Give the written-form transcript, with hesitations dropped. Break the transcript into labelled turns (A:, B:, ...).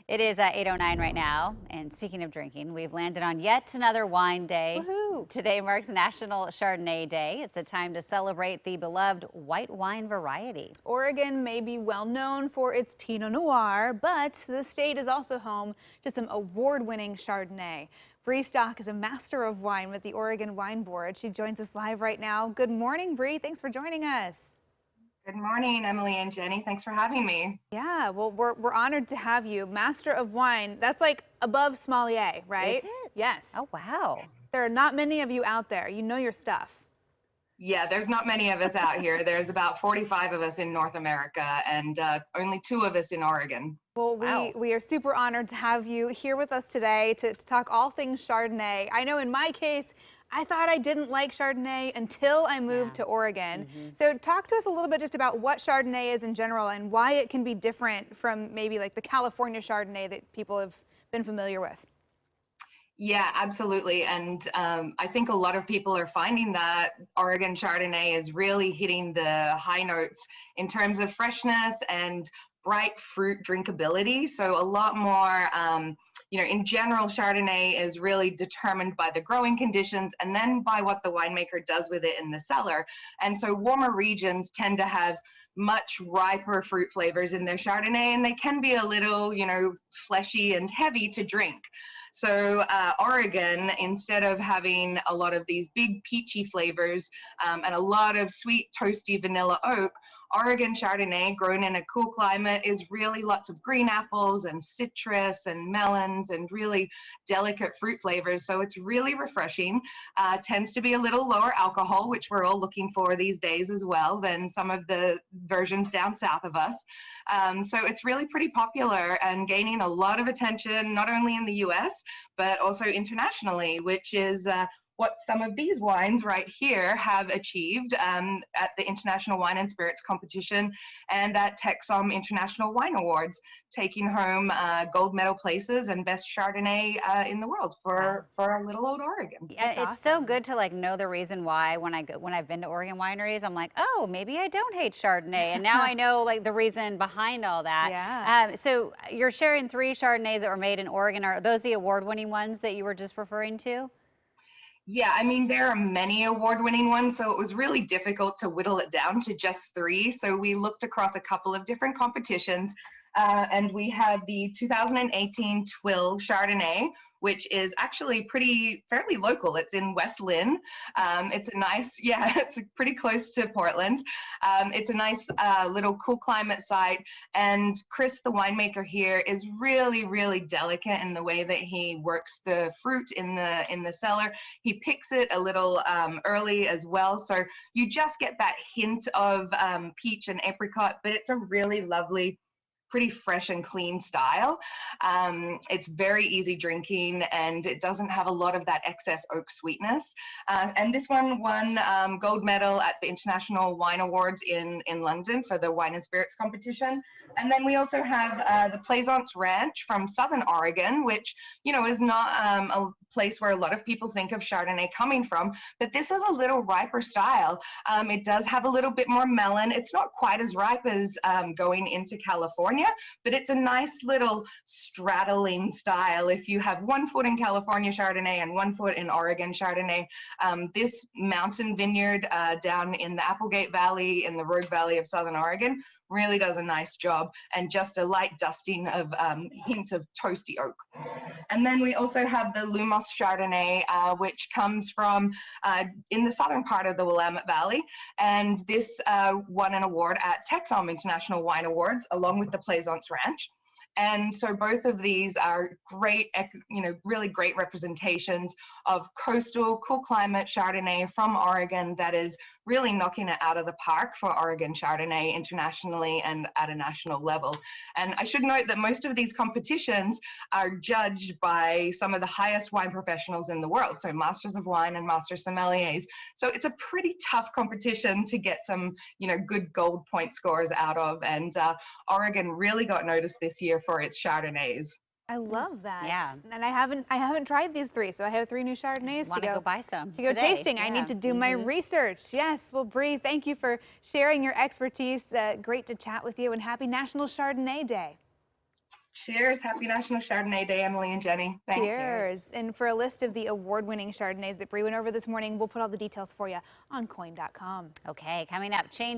A: It is 8:09 right now, and speaking of drinking, we've landed on yet another wine day.
B: Woohoo!
A: Today marks National Chardonnay Day. It's a time to celebrate the beloved white wine variety.
B: Oregon may be well known for its Pinot Noir, but the state is also home to some award-winning Chardonnay. Bree Stock is a master of wine with the Oregon Wine Board. She joins us live right now. Good morning, Bree. Thanks for joining us.
C: Good morning, Emily and Jenny. Thanks for having me.
B: Yeah, well, we're honored to have you. Master of Wine, that's like above sommelier, right?
A: Is it?
B: Yes.
A: Oh, wow.
B: There are not many of you out there. You know your stuff.
C: Yeah, there's not many of us out here. There's about 45 of us in North America and only 2 of us in Oregon.
B: Well,
A: Wow.
B: we are super honored to have you here with us today to talk all things Chardonnay. I know in my case, I thought I didn't like Chardonnay until I moved to Oregon. So talk to us a little bit just about what Chardonnay is in general and why it can be different from maybe like the California Chardonnay that people have been familiar with.
C: Yeah, absolutely. And I think a lot of people are finding that Oregon Chardonnay is really hitting the high notes in terms of freshness and bright fruit drinkability. So a lot more, in general, Chardonnay is really determined by the growing conditions and then by what the winemaker does with it in the cellar. And so warmer regions tend to have much riper fruit flavors in their Chardonnay, and they can be a little, fleshy and heavy to drink. So Oregon, instead of having a lot of these big peachy flavors and a lot of sweet, toasty vanilla oak, Oregon Chardonnay, grown in a cool climate, is really lots of green apples and citrus and melons and really delicate fruit flavors. So it's really refreshing. Tends to be a little lower alcohol, which we're all looking for these days as well than some of the versions down south of us. So it's really pretty popular and gaining a lot of attention, not only in the US, but also internationally, which is what some of these wines right here have achieved at the International Wine and Spirits Competition and at Texom International Wine Awards, taking home gold medal places and best Chardonnay in the world for our little old Oregon.
A: Yeah,
B: That's
A: it's so
B: awesome.
A: good to know the reason why when I've been to Oregon wineries, I'm like, oh, maybe I don't hate Chardonnay, and now I know the reason behind all that.
B: Yeah.
A: So you're sharing 3 Chardonnays that were made in Oregon. Are those the award-winning ones that you were just referring to?
C: Yeah, I mean, there are many award-winning ones, so it was really difficult to whittle it down to just 3. So we looked across a couple of different competitions, and we have the 2018 Twill Chardonnay, which is actually fairly local. It's in West Lynn. It's a nice, yeah, it's pretty close to Portland. It's a nice little cool climate site. And Chris, the winemaker here, is really, really delicate in the way that he works the fruit in the cellar. He picks it a little early as well. So you just get that hint of peach and apricot, but it's a really lovely, pretty fresh and clean style. It's very easy drinking and it doesn't have a lot of that excess oak sweetness. And this one won gold medal at the International Wine Awards in London for the wine and spirits competition. And then we also have the Plaisance Ranch from Southern Oregon, which, is not a place where a lot of people think of Chardonnay coming from, but this is a little riper style. It does have a little bit more melon. It's not quite as ripe as going into California, but it's a nice little straddling style. If you have 1 foot in California Chardonnay and 1 foot in Oregon Chardonnay, this mountain vineyard down in the Applegate Valley in the Rogue Valley of Southern Oregon really does a nice job, and just a light dusting of hint of toasty oak. And then we also have the Lumos Chardonnay, which comes from in the southern part of the Willamette Valley, and this won an award at Texom International Wine Awards along with the Plaisance Ranch. And so both of these are great, really great representations of coastal, cool climate Chardonnay from Oregon that is really knocking it out of the park for Oregon Chardonnay internationally and at a national level. And I should note that most of these competitions are judged by some of the highest wine professionals in the world, so masters of wine and master sommeliers. So it's a pretty tough competition to get some, good gold point scores out of. And Oregon really got noticed this year for its Chardonnays.
B: I love that.
A: Yeah.
B: And I haven't tried these 3, so I have 3 new Chardonnays
A: Want to go buy some
B: to go
A: today.
B: tasting. I
A: Yeah.
B: need to do my research. Yes. Well, Bree, thank you for sharing your expertise. Great to chat with you, and happy National Chardonnay Day.
C: Cheers. Happy National Chardonnay Day, Emily and Jenny. Thanks.
B: Cheers. And for a list of the award-winning Chardonnays that Bree went over this morning, we'll put all the details for you on coin.com.
A: Okay, coming up, change.